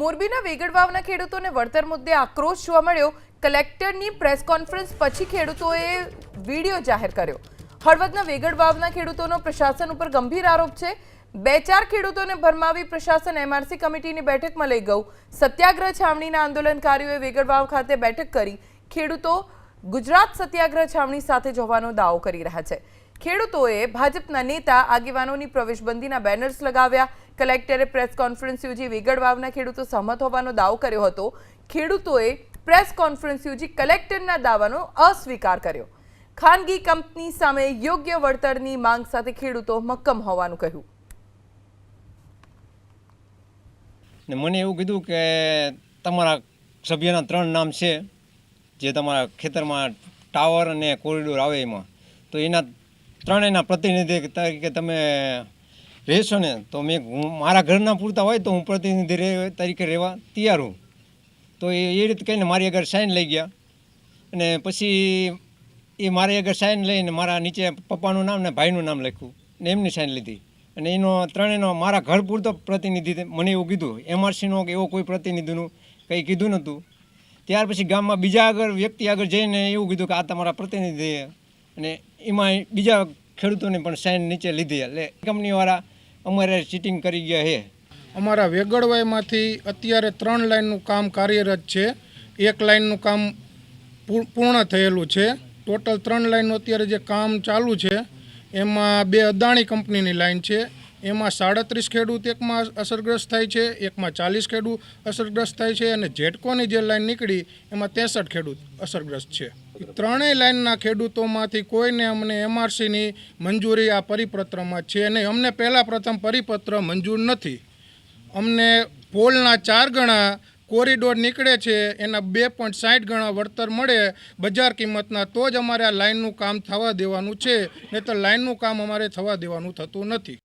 મોરબીના વેગડવાવના ખેડૂતોને વળતર મુદ્દે આક્રોશ જોવા મળ્યો। કલેક્ટરની પ્રેસ કોન્ફરન્સ પછી ખેડૂતોએ વિડીયો જાહેર કર્યો। હળવદના વેગડવાવના ખેડૂતોનો પ્રશાસન ઉપર ગંભીર આરોપ છે। બે ચાર ખેડૂતોને ભરમાવી પ્રશાસન એમઆરસી કમિટીની બેઠકમાં લઈ ગયું। સત્યાગ્રહ છાવણીના આંદોલનકારીઓએ વેગડવાવ ખાતે બેઠક કરી ખેડૂતો ગુજરાત સત્યાગ્રહ છાવણી સાથે જોવાનો દાવો કરી રહ્યા છે। ખેડૂતોએ ભાજપના નેતા આગેવાનોની પ્રવેશબંધીના બેનર્સ લગાવ્યા। કલેક્ટરે પ્રેસ કોન્ફરન્સ યોજી વેગડવાવના ખેડૂતો સહમત હોવાનો દાવો કર્યો હતો। ખેડૂતોએ પ્રેસ કોન્ફરન્સ યોજી કલેક્ટરના દાવાનો અસ્વીકાર કર્યો। ખાનગી કંપની સામે યોગ્ય વળતરની માંગ સાથે ખેડૂતો મક્કમ હોવાનું કહ્યું। મને એવું કીધું કે તમારા સભ્યના 3 નામ છે જે તમારા ખેતરમાં ટાવર અને કોરિડોર આવે એમાં, તો એના ત્રણેયના પ્રતિનિધિ તરીકે તમે રહેશો ને, તો હું મારા ઘરના પૂરતા હોય તો હું પ્રતિનિધિ તરીકે રહેવા તૈયાર હું। તો એ રીતે કહીને મારી આગળ સાઇન લઈ ગયા અને પછી એ મારી આગળ સાઇન લઈને મારા નીચે પપ્પાનું નામ ને ભાઈનું નામ લખ્યું ને એમની સાઇન લીધી અને એનો ત્રણેયનો મારા ઘર પૂરતો પ્રતિનિધિ મને એવું કીધું। એમઆરસીનો કે એવો કોઈ પ્રતિનિધિનું કંઈ કીધું નહોતું। ત્યાર પછી ગામમાં બીજા આગળ વ્યક્તિ આગળ જઈને એવું કીધું કે આ તમારા પ્રતિનિધિ, અને એમાં બીજા ખેડૂતોને પણ સાઇન નીચે લીધી। એટલે કંપનીવાળા અમારે ચીટિંગ કરી ગયા છે। અમારા વેગડવાઈમાંથી અત્યારે 3 લાઇનનું કામ કાર્યરત છે। 1 લાઇનનું કામ પૂર્ણ થયેલું છે। ટોટલ 3 લાઇનનું અત્યારે જે કામ ચાલુ છે એમાં 2 અદાણી કંપનીની લાઇન છે। એમાં 37 ખેડૂત એકમાં અસરગ્રસ્ત થાય છે, એકમાં 40 ખેડૂત અસરગ્રસ્ત થાય છે, અને જેટકોની જે લાઇન નીકળી એમાં 63 ખેડૂત અસરગ્રસ્ત છે। ત્રણેય લાઇનના ખેડૂતોમાંથી કોઈને અમને એમઆરસીની મંજૂરી આ પરિપત્રમાં છે નહીં। અમને પ્રથમ પરિપત્ર મંજૂર નથી। અમને પોલના 4 ગણા કોરિડોર નીકળે છે એના 2.60 ગણા વળતર મળે બજાર કિંમતના, તો જ અમારે આ લાઇનનું કામ થવા દેવાનું છે, નહીં તો લાઇનનું કામ અમારે થવા દેવાનું થતું નથી।